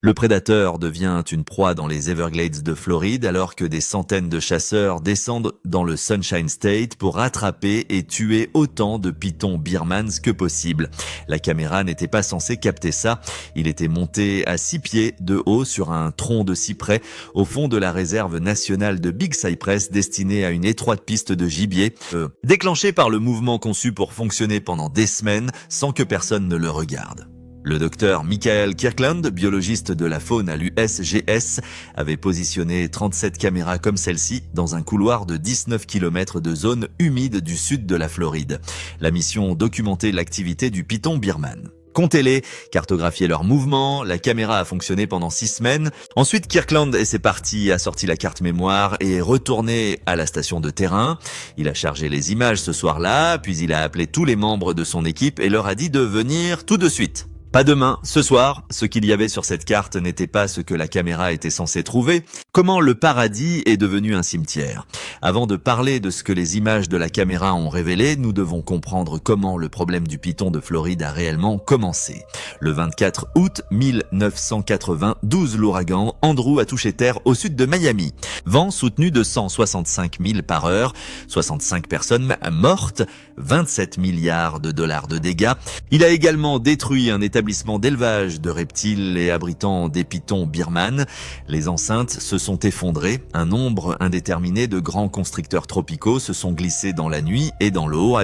Le prédateur devient une proie dans les Everglades de Floride alors que des centaines de chasseurs descendent dans le Sunshine State pour attraper et tuer autant de pythons birmans que possible. La caméra n'était pas censée capter ça. Il était monté à 6 pieds de haut sur un tronc de cyprès au fond de la réserve nationale de Big Cypress destinée à une étroite piste de gibier, déclenchée par le mouvement conçu pour fonctionner pendant des semaines sans que personne ne le regarde. Le docteur Michael Kirkland, biologiste de la faune à l'USGS, avait positionné 37 caméras comme celle-ci dans un couloir de 19 km de zone humide du sud de la Floride. La mission documentait l'activité du python birman. Comptez-les, cartographiez leurs mouvements, la caméra a fonctionné pendant 6 semaines. Ensuite, Kirkland et ses partis a sorti la carte mémoire et est retourné à la station de terrain. Il a chargé les images ce soir-là, puis il a appelé tous les membres de son équipe et leur a dit de venir tout de suite. Pas demain, ce soir, ce qu'il y avait sur cette carte n'était pas ce que la caméra était censée trouver. Comment le paradis est devenu un cimetière? Avant de parler de ce que les images de la caméra ont révélé, nous devons comprendre comment le problème du python de Floride a réellement commencé. Le 24 août 1992, l'ouragan Andrew a touché terre au sud de Miami. Vent soutenu de 165 milles par heure, 65 personnes mortes, 27 milliards de dollars de dégâts. Il a également détruit un établissement d'élevage de reptiles et abritant des pythons birmanes. Les enceintes se sont effondrées. Un nombre indéterminé de grands constricteurs tropicaux se sont glissés dans la nuit et dans l'eau.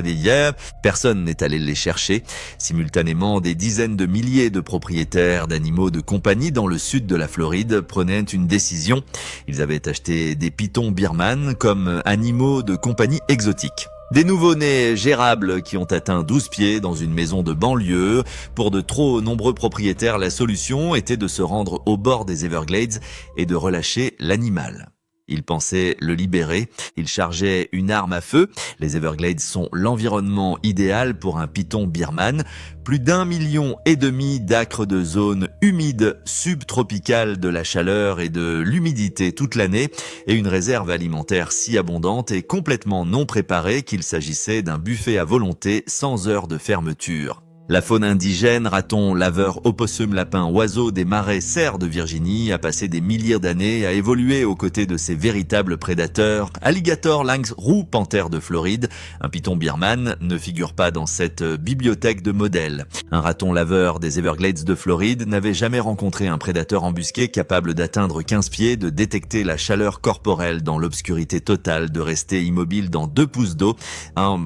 Personne n'est allé les chercher. Simultanément, des dizaines de milliers de propriétaires d'animaux de compagnie dans le sud de la Floride prenaient une décision. Ils avaient acheté des pythons birmanes comme animaux de compagnie exotiques. Des nouveau-nés gérables qui ont atteint 12 pieds dans une maison de banlieue. Pour de trop nombreux propriétaires, la solution était de se rendre au bord des Everglades et de relâcher l'animal. Ils pensaient le libérer, ils chargeaient une arme à feu. Les Everglades sont l'environnement idéal pour un python birman. Plus d'1,5 million d'acres de zones humides subtropicales de la chaleur et de l'humidité toute l'année et une réserve alimentaire si abondante et complètement non préparée qu'il s'agissait d'un buffet à volonté sans heure de fermeture. La faune indigène, ratons, laveurs, opossums, lapins, oiseaux des marais, cerfs de Virginie a passé des milliers d'années à évoluer aux côtés de ces véritables prédateurs. Alligator, lynx, roux, panthère de Floride. Un python birman ne figure pas dans cette bibliothèque de modèles. Un raton laveur des Everglades de Floride n'avait jamais rencontré un prédateur embusqué capable d'atteindre 15 pieds, de détecter la chaleur corporelle dans l'obscurité totale, de rester immobile dans 2 pouces d'eau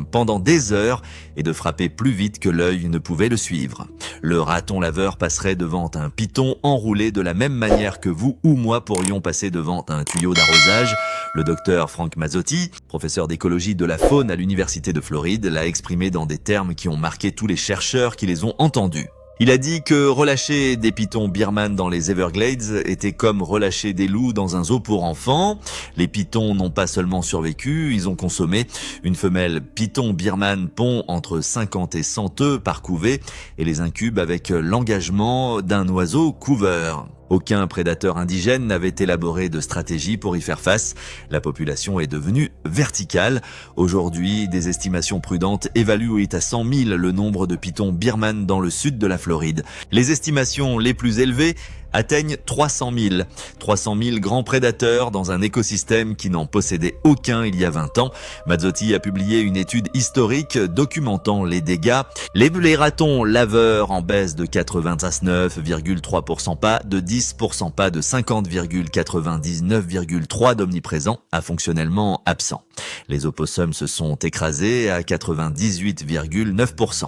pendant des heures et de frapper plus vite que l'œil ne pouvait le suivre. Le raton laveur passerait devant un python enroulé de la même manière que vous ou moi pourrions passer devant un tuyau d'arrosage. Le docteur Frank Mazzotti, professeur d'écologie de la faune à l'Université de Floride, l'a exprimé dans des termes qui ont marqué tous les chercheurs qui les ont entendus. Il a dit que relâcher des pythons birman dans les Everglades était comme relâcher des loups dans un zoo pour enfants. Les pythons n'ont pas seulement survécu, ils ont consommé. Une femelle python birman pond entre 50 et 100 œufs par couvée et les incube avec l'engagement d'un oiseau couveur. Aucun prédateur indigène n'avait élaboré de stratégie pour y faire face. La population est devenue verticale. Aujourd'hui, des estimations prudentes évaluent à 100 000 le nombre de pythons birman dans le sud de la Floride. Les estimations les plus élevées atteignent 300 000. 300 000 grands prédateurs dans un écosystème qui n'en possédait aucun il y a 20 ans. Mazzotti a publié une étude historique documentant les dégâts. Les ratons laveurs en baisse de 89,3% pas, de 10% pas, de 50,99,3% d'omniprésents à fonctionnellement absents. Les opossums se sont écrasés à 98,9%.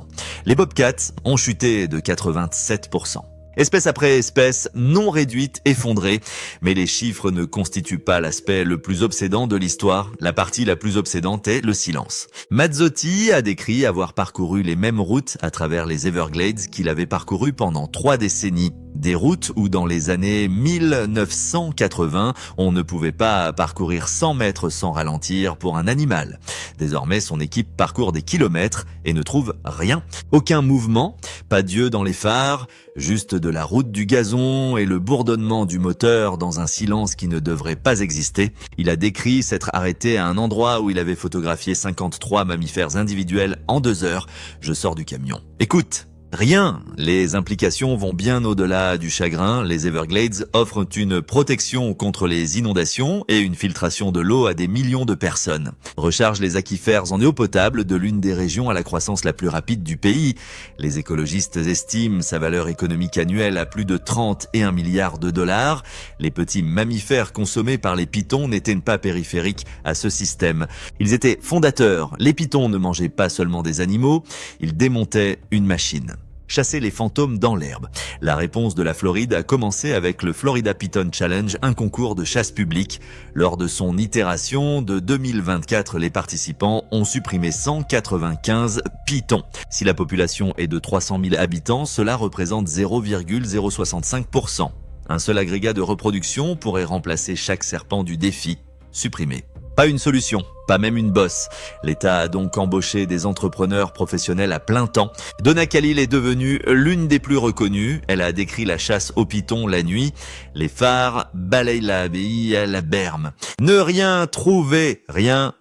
Les bobcats ont chuté de 87%. Espèce après espèce, non réduite, effondrée. Mais les chiffres ne constituent pas l'aspect le plus obsédant de l'histoire. La partie la plus obsédante est le silence. Mazzotti a décrit avoir parcouru les mêmes routes à travers les Everglades qu'il avait parcourues pendant 3 décennies. Des routes où dans les années 1980, on ne pouvait pas parcourir 100 mètres sans ralentir pour un animal. Désormais, son équipe parcourt des kilomètres et ne trouve rien. Aucun mouvement, pas d'yeux dans les phares, juste de la route du gazon et le bourdonnement du moteur dans un silence qui ne devrait pas exister. Il a décrit s'être arrêté à un endroit où il avait photographié 53 mammifères individuels en 2 heures. Je sors du camion. Écoute! Rien. Les implications vont bien au-delà du chagrin. Les Everglades offrent une protection contre les inondations et une filtration de l'eau à des millions de personnes. Rechargent les aquifères en eau potable de l'une des régions à la croissance la plus rapide du pays. Les écologistes estiment sa valeur économique annuelle à plus de 31 milliards de dollars. Les petits mammifères consommés par les pitons n'étaient pas périphériques à ce système. Ils étaient fondateurs. Les pitons ne mangeaient pas seulement des animaux, ils démontaient une machine. Chasser les fantômes dans l'herbe. La réponse de la Floride a commencé avec le Florida Piton Challenge, un concours de chasse publique. Lors de son itération de 2024, les participants ont supprimé 195 pitons. Si la population est de 300 000 habitants, cela représente 0,065%. Un seul agrégat de reproduction pourrait remplacer chaque serpent du défi, supprimé. Pas une solution, pas même une bosse. L'État a donc embauché des entrepreneurs professionnels à plein temps. Donna Khalil est devenue l'une des plus reconnues. Elle a décrit la chasse aux pitons la nuit. Les phares balayent l'abbaye à la berme. Ne rien trouver, rien.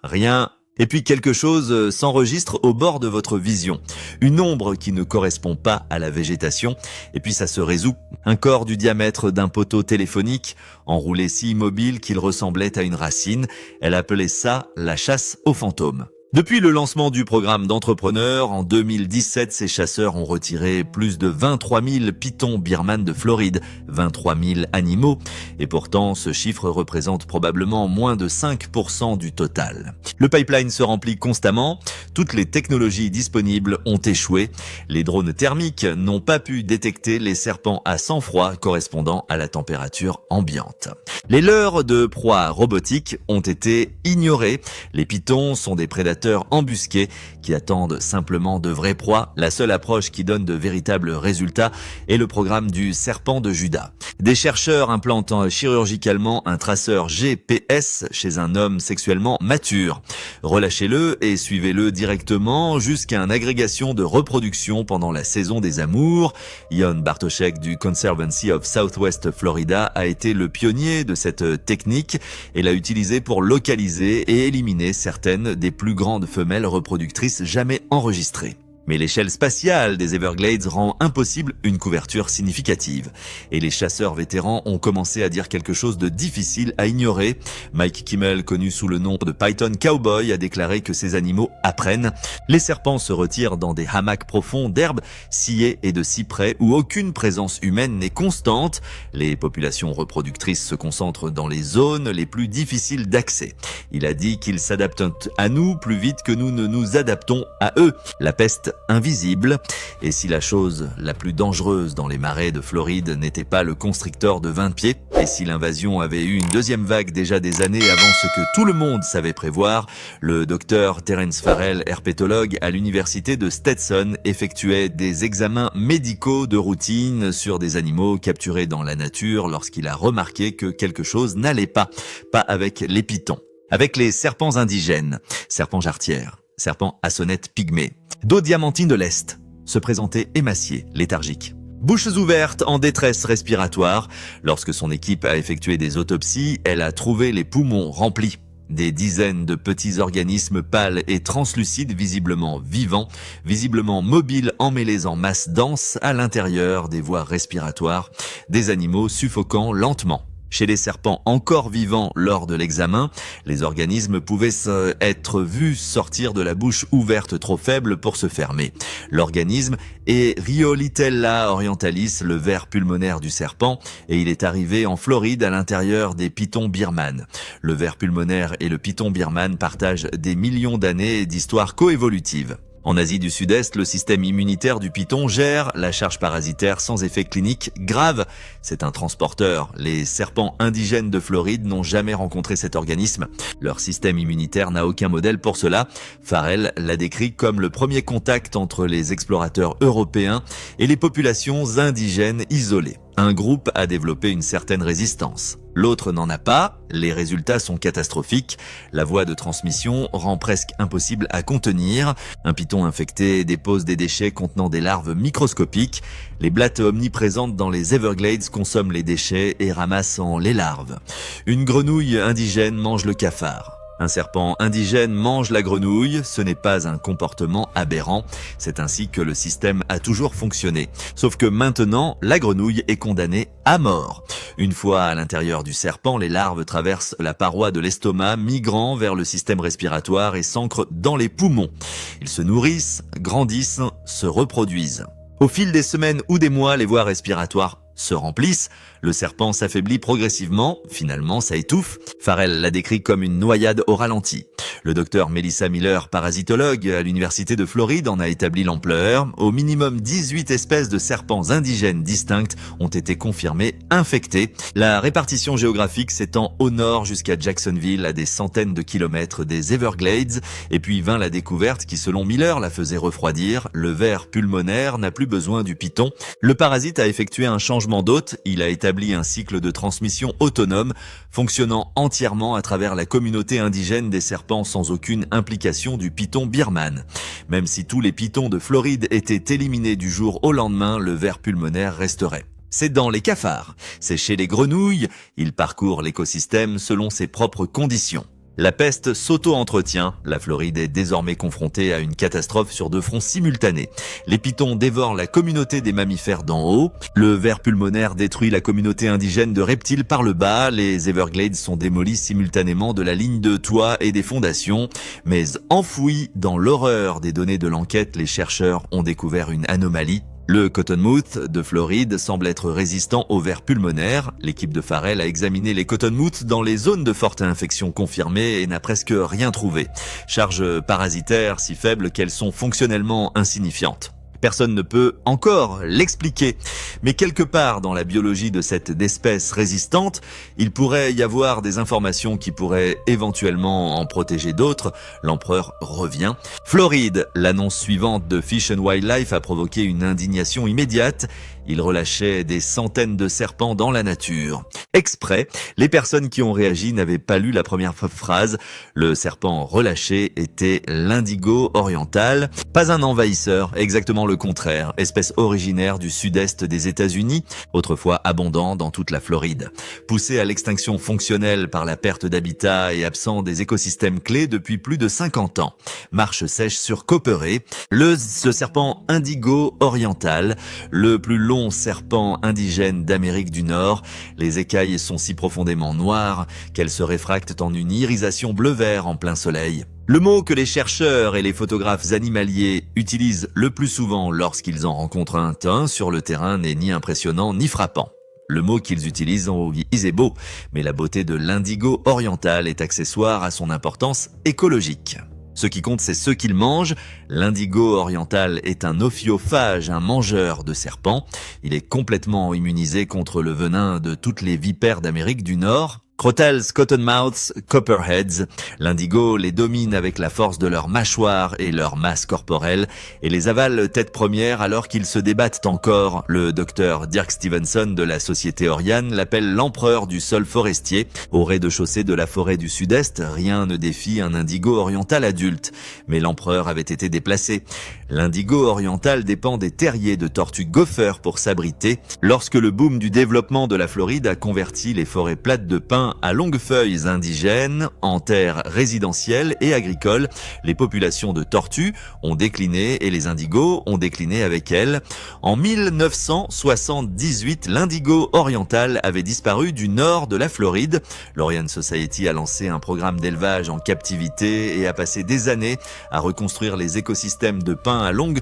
Et puis quelque chose s'enregistre au bord de votre vision. Une ombre qui ne correspond pas à la végétation. Et puis ça se résout. Un corps du diamètre d'un poteau téléphonique, enroulé si immobile qu'il ressemblait à une racine. Elle appelait ça la chasse aux fantômes. Depuis le lancement du programme d'entrepreneurs, en 2017, ces chasseurs ont retiré plus de 23 000 pitons birmanes de Floride, 23 000 animaux, et pourtant ce chiffre représente probablement moins de 5% du total. Le pipeline se remplit constamment, toutes les technologies disponibles ont échoué, les drones thermiques n'ont pas pu détecter les serpents à sang froid correspondant à la température ambiante. Les leurres de proies robotiques ont été ignorées, les pitons sont des prédateurs embusqués qui attendent simplement de vraies proies. La seule approche qui donne de véritables résultats est le programme du serpent de Judas. Des chercheurs implantent chirurgicalement un traceur GPS chez un homme sexuellement mature. Relâchez-le et suivez-le directement jusqu'à une agrégation de reproduction pendant la saison des amours. Jon Bartoszek du Conservancy of Southwest Florida a été le pionnier de cette technique et l'a utilisée pour localiser et éliminer certaines des plus grandes femelles reproductrices jamais enregistrées. Mais l'échelle spatiale des Everglades rend impossible une couverture significative. Et les chasseurs vétérans ont commencé à dire quelque chose de difficile à ignorer. Mike Kimmel, connu sous le nom de Python Cowboy, a déclaré que ces animaux apprennent. Les serpents se retirent dans des hamacs profonds d'herbes sciées et de cyprès où aucune présence humaine n'est constante. Les populations reproductrices se concentrent dans les zones les plus difficiles d'accès. Il a dit qu'ils s'adaptent à nous plus vite que nous ne nous adaptons à eux. La peste invisible. Et si la chose la plus dangereuse dans les marais de Floride n'était pas le constrictor de 20 pieds, et si l'invasion avait eu une deuxième vague déjà des années avant ce que tout le monde savait prévoir, le docteur Terence Farrell, herpétologue à l'université de Stetson, effectuait des examens médicaux de routine sur des animaux capturés dans la nature lorsqu'il a remarqué que quelque chose n'allait pas avec les pitons. Avec les serpents indigènes, serpents jarretières, serpents à sonnette pygmée, d'eau diamantine de l'Est, se présentait émacié, léthargique. Bouches ouvertes en détresse respiratoire. Lorsque son équipe a effectué des autopsies, elle a trouvé les poumons remplis. Des dizaines de petits organismes pâles et translucides, visiblement vivants, visiblement mobiles, emmêlés en masse dense à l'intérieur des voies respiratoires, des animaux suffocant lentement. Chez les serpents encore vivants lors de l'examen, les organismes pouvaient être vus sortir de la bouche ouverte trop faible pour se fermer. L'organisme est Rhyolitella orientalis, le ver pulmonaire du serpent, et il est arrivé en Floride à l'intérieur des pitons birmanes. Le ver pulmonaire et le piton birmane partagent des millions d'années d'histoire coévolutive. En Asie du Sud-Est, le système immunitaire du python gère la charge parasitaire sans effet clinique grave. C'est un transporteur. Les serpents indigènes de Floride n'ont jamais rencontré cet organisme. Leur système immunitaire n'a aucun modèle pour cela. Farrell l'a décrit comme le premier contact entre les explorateurs européens et les populations indigènes isolées. Un groupe a développé une certaine résistance. L'autre n'en a pas, les résultats sont catastrophiques, la voie de transmission rend presque impossible à contenir, un python infecté dépose des déchets contenant des larves microscopiques, les blattes omniprésentes dans les Everglades consomment les déchets et ramassent les larves. Une grenouille indigène mange le cafard. Un serpent indigène mange la grenouille, ce n'est pas un comportement aberrant, c'est ainsi que le système a toujours fonctionné. Sauf que maintenant, la grenouille est condamnée à mort. Une fois à l'intérieur du serpent, les larves traversent la paroi de l'estomac, migrant vers le système respiratoire et s'ancrent dans les poumons. Ils se nourrissent, grandissent, se reproduisent. Au fil des semaines ou des mois, les voies respiratoires se remplissent, le serpent s'affaiblit progressivement, finalement ça étouffe. Farrell l'a décrit comme une noyade au ralenti. Le docteur Melissa Miller, parasitologue à l'université de Floride, en a établi l'ampleur. Au minimum 18 espèces de serpents indigènes distinctes ont été confirmées infectées. La répartition géographique s'étend au nord jusqu'à Jacksonville, à des centaines de kilomètres des Everglades. Et puis vint la découverte qui, selon Miller, la faisait refroidir. Le ver pulmonaire n'a plus besoin du python. Le parasite a effectué un changement d'hôte. Il a établi un cycle de transmission autonome, fonctionnant entièrement à travers la communauté indigène des serpents sans aucune implication du python birman. Même si tous les pythons de Floride étaient éliminés du jour au lendemain, le ver pulmonaire resterait. C'est dans les cafards, c'est chez les grenouilles, il parcourt l'écosystème selon ses propres conditions. La peste s'auto-entretient, la Floride est désormais confrontée à une catastrophe sur deux fronts simultanés. Les pythons dévorent la communauté des mammifères d'en haut, le ver pulmonaire détruit la communauté indigène de reptiles par le bas, les Everglades sont démolis simultanément de la ligne de toit et des fondations, mais enfouis dans l'horreur des données de l'enquête, les chercheurs ont découvert une anomalie. Le cottonmouth de Floride semble être résistant au ver pulmonaire. L'équipe de Farrell a examiné les cottonmouths dans les zones de forte infection confirmées et n'a presque rien trouvé. Charge parasitaire si faible qu'elles sont fonctionnellement insignifiantes. Personne ne peut encore l'expliquer. Mais quelque part dans la biologie de cette espèce résistante, il pourrait y avoir des informations qui pourraient éventuellement en protéger d'autres. L'empereur revient. Floride, l'annonce suivante de Fish and Wildlife a provoqué une indignation immédiate. Il relâchait des centaines de serpents dans la nature. Exprès, les personnes qui ont réagi n'avaient pas lu la première phrase. Le serpent relâché était l'indigo oriental. Pas un envahisseur, exactement le contraire. Espèce originaire du sud-est des États-Unis, autrefois abondant dans toute la Floride. Poussé à l'extinction fonctionnelle par la perte d'habitat et absent des écosystèmes clés depuis plus de 50 ans. Marche sèche sur Copperey, ce serpent indigo oriental, le plus long serpent indigène d'Amérique du Nord. Les écailles sont si profondément noires qu'elles se réfractent en une irisation bleu-vert en plein soleil. Le mot que les chercheurs et les photographes animaliers utilisent le plus souvent lorsqu'ils en rencontrent un sur le terrain n'est ni impressionnant ni frappant. Le mot qu'ils utilisent est beau, mais la beauté de l'indigo oriental est accessoire à son importance écologique. Ce qui compte, c'est ce qu'il mange. L'indigo oriental est un ophiophage, un mangeur de serpents. Il est complètement immunisé contre le venin de toutes les vipères d'Amérique du Nord. Crotals, cottonmouths, copperheads, l'indigo les domine avec la force de leur mâchoire et leur masse corporelle et les avale tête première alors qu'ils se débattent encore. Le docteur Dirk Stevenson de la Société Oriane l'appelle l'empereur du sol forestier. Au rez-de-chaussée de la forêt du sud-est, rien ne défie un indigo oriental adulte. Mais l'empereur avait été déplacé. L'indigo oriental dépend des terriers de tortues gopher pour s'abriter. Lorsque le boom du développement de la Floride a converti les forêts plates de pins à longues feuilles indigènes en terres résidentielles et agricoles, les populations de tortues ont décliné et les indigos ont décliné avec elles. En 1978, l'indigo oriental avait disparu du nord de la Floride. L'Orion Society a lancé un programme d'élevage en captivité et a passé des années à reconstruire les écosystèmes de pins à longues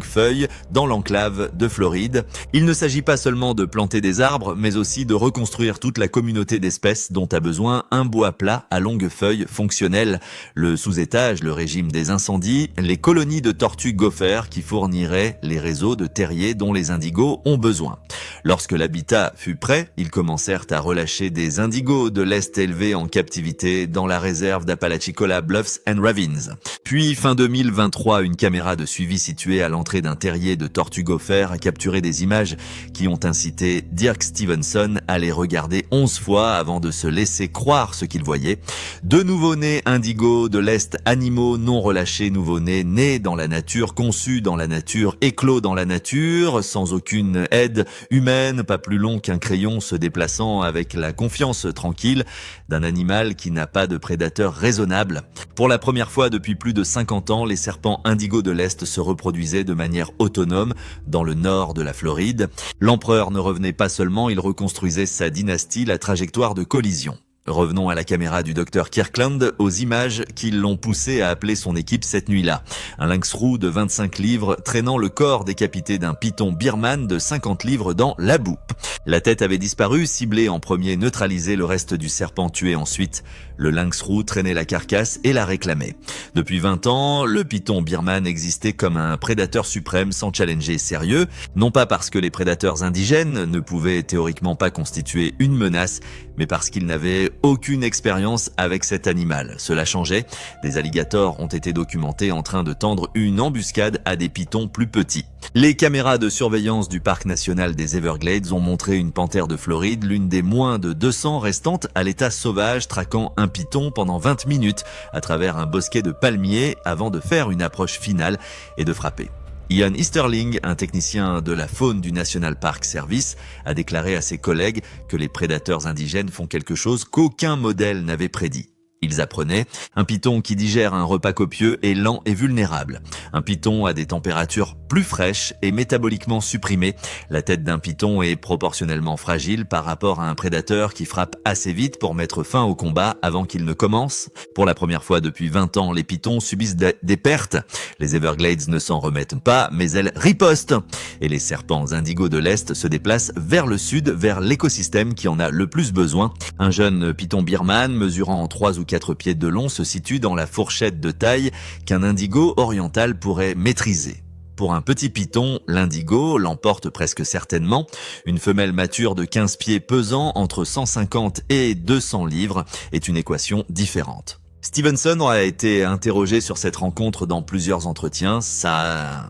feuilles dans l'enclave de Floride. Il ne s'agit pas seulement de planter des arbres, mais aussi de reconstruire toute la communauté d'espèces dont a besoin un bois plat à longues feuilles fonctionnel. Le sous-étage, le régime des incendies, les colonies de tortues gopher qui fourniraient les réseaux de terriers dont les indigos ont besoin. Lorsque l'habitat fut prêt, ils commencèrent à relâcher des indigos de l'Est élevés en captivité dans la réserve d'Apalachicola Bluffs and Ravines. Puis, fin 2023, une caméra de suivi située à l'entrée d'un terrier de tortues gopher a capturé des images qui ont incité Dirk Stevenson à les regarder 11 fois avant avant de se laisser croire ce qu'ils voyaient. Deux nouveau-nés indigos de l'Est, animaux non relâchés, nouveau-nés, nés dans la nature, conçus dans la nature, éclos dans la nature, sans aucune aide humaine, pas plus long qu'un crayon, se déplaçant avec la confiance tranquille d'un animal qui n'a pas de prédateur raisonnable. Pour la première fois depuis plus de 50 ans, les serpents indigos de l'Est se reproduisaient de manière autonome dans le nord de la Floride. L'empereur ne revenait pas seulement, il reconstruisait sa dynastie, la trajectoire de collision. Revenons à la caméra du docteur Kirkland, aux images qui l'ont poussé à appeler son équipe cette nuit-là. Un lynx roux de 25 livres traînant le corps décapité d'un python birman de 50 livres dans la boue. La tête avait disparu, ciblé en premier, neutralisé, le reste du serpent tué ensuite. Le lynx roux traînait la carcasse et la réclamait. Depuis 20 ans, le python birman existait comme un prédateur suprême sans challenger sérieux, non pas parce que les prédateurs indigènes ne pouvaient théoriquement pas constituer une menace, mais parce qu'ils n'avaient aucune expérience avec cet animal. Cela changeait. Des alligators ont été documentés en train de tendre une embuscade à des pythons plus petits. Les caméras de surveillance du parc national des Everglades ont montré une panthère de Floride, l'une des moins de 200 restantes à l'état sauvage, traquant un python pendant 20 minutes à travers un bosquet de palmiers avant de faire une approche finale et de frapper. Ian Easterling, un technicien de la faune du National Park Service, a déclaré à ses collègues que les prédateurs indigènes font quelque chose qu'aucun modèle n'avait prédit. Ils apprenaient, un python qui digère un repas copieux est lent et vulnérable. Un python a des températures plus fraîches et métaboliquement supprimées. La tête d'un python est proportionnellement fragile par rapport à un prédateur qui frappe assez vite pour mettre fin au combat avant qu'il ne commence. Pour la première fois depuis 20 ans, les pythons subissent des pertes. Les Everglades ne s'en remettent pas, mais elles ripostent. Et les serpents indigos de l'Est se déplacent vers le sud, vers l'écosystème qui en a le plus besoin. Un jeune python birman mesurant en 3 ou 4 pieds de long se situe dans la fourchette de taille qu'un indigo oriental pourrait maîtriser. Pour un petit python, l'indigo l'emporte presque certainement. Une femelle mature de 15 pieds pesant entre 150 et 200 livres est une équation différente. Stevenson a été interrogé sur cette rencontre dans plusieurs entretiens. Sa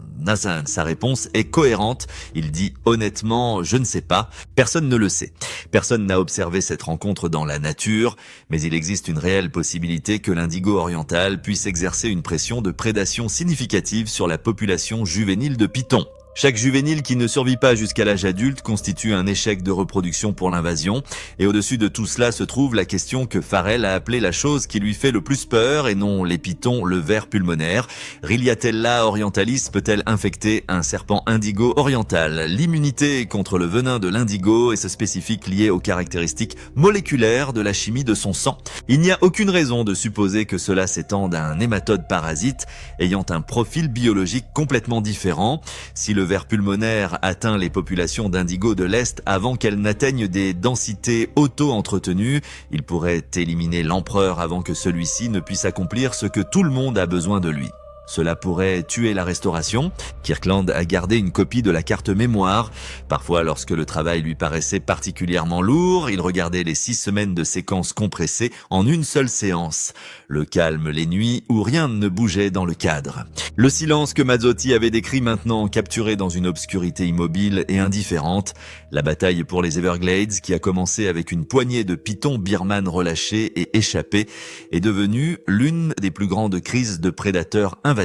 réponse est cohérente. Il dit honnêtement, je ne sais pas. Personne ne le sait. Personne n'a observé cette rencontre dans la nature, mais il existe une réelle possibilité que l'indigo oriental puisse exercer une pression de prédation significative sur la population juvénile de pythons. Chaque juvénile qui ne survit pas jusqu'à l'âge adulte constitue un échec de reproduction pour l'invasion. Et au-dessus de tout cela se trouve la question que Farrell a appelée la chose qui lui fait le plus peur, et non les pythons, le ver pulmonaire. Rhiliatella orientalis peut-elle infecter un serpent indigo oriental? L'immunité contre le venin de l'indigo est ce spécifique lié aux caractéristiques moléculaires de la chimie de son sang. Il n'y a aucune raison de supposer que cela s'étende à un nématode parasite ayant un profil biologique complètement différent. Si le ver pulmonaire atteint les populations d'indigo de l'Est avant qu'elles n'atteignent des densités auto-entretenues, il pourrait éliminer l'empereur avant que celui-ci ne puisse accomplir ce que tout le monde a besoin de lui. Cela pourrait tuer la restauration. Kirkland a gardé une copie de la carte mémoire. Parfois, lorsque le travail lui paraissait particulièrement lourd, il regardait les 6 semaines de séquences compressées en une seule séance. Le calme les nuits où rien ne bougeait dans le cadre. Le silence que Mazzotti avait décrit maintenant, capturé dans une obscurité immobile et indifférente. La bataille pour les Everglades, qui a commencé avec une poignée de pythons birman relâchés et échappés, est devenue l'une des plus grandes crises de prédateurs invasifs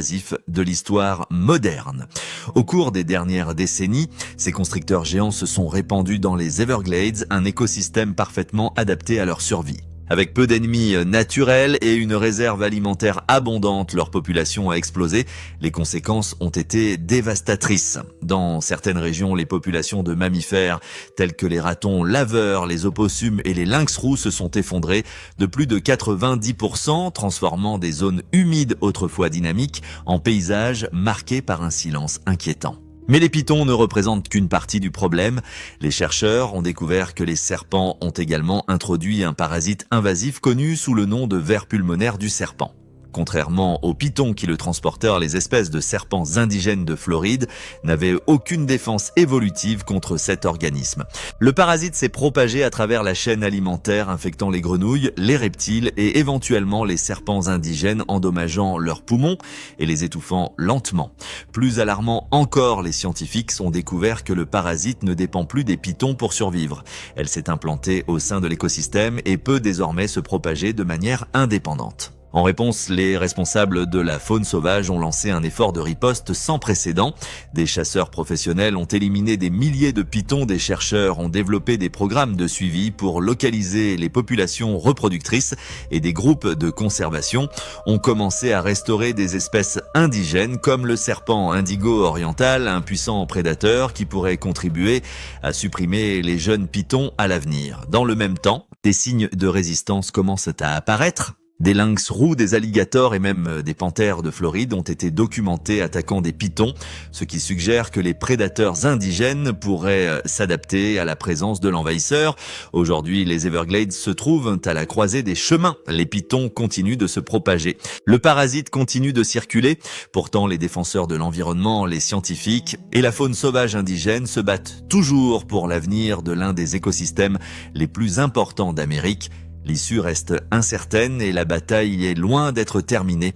de l'histoire moderne. Au cours des dernières décennies, ces constricteurs géants se sont répandus dans les Everglades, un écosystème parfaitement adapté à leur survie. Avec peu d'ennemis naturels et une réserve alimentaire abondante, leur population a explosé. Les conséquences ont été dévastatrices. Dans certaines régions, les populations de mammifères tels que les ratons laveurs, les opossums et les lynx roux se sont effondrées de plus de 90%, transformant des zones humides autrefois dynamiques en paysages marqués par un silence inquiétant. Mais les pythons ne représentent qu'une partie du problème. Les chercheurs ont découvert que les serpents ont également introduit un parasite invasif connu sous le nom de ver pulmonaire du serpent. Contrairement aux pitons qui le transportèrent, les espèces de serpents indigènes de Floride n'avaient aucune défense évolutive contre cet organisme. Le parasite s'est propagé à travers la chaîne alimentaire, infectant les grenouilles, les reptiles et éventuellement les serpents indigènes, endommageant leurs poumons et les étouffant lentement. Plus alarmant encore, les scientifiques ont découvert que le parasite ne dépend plus des pitons pour survivre. Elle s'est implantée au sein de l'écosystème et peut désormais se propager de manière indépendante. En réponse, les responsables de la faune sauvage ont lancé un effort de riposte sans précédent. Des chasseurs professionnels ont éliminé des milliers de pitons, des chercheurs ont développé des programmes de suivi pour localiser les populations reproductrices et des groupes de conservation ont commencé à restaurer des espèces indigènes comme le serpent indigo oriental, un puissant prédateur qui pourrait contribuer à supprimer les jeunes pitons à l'avenir. Dans le même temps, des signes de résistance commencent à apparaître. Des lynx roux, des alligators et même des panthères de Floride ont été documentés attaquant des pitons, ce qui suggère que les prédateurs indigènes pourraient s'adapter à la présence de l'envahisseur. Aujourd'hui, les Everglades se trouvent à la croisée des chemins. Les pitons continuent de se propager. Le parasite continue de circuler. Pourtant, les défenseurs de l'environnement, les scientifiques et la faune sauvage indigène se battent toujours pour l'avenir de l'un des écosystèmes les plus importants d'Amérique. L'issue reste incertaine et la bataille est loin d'être terminée.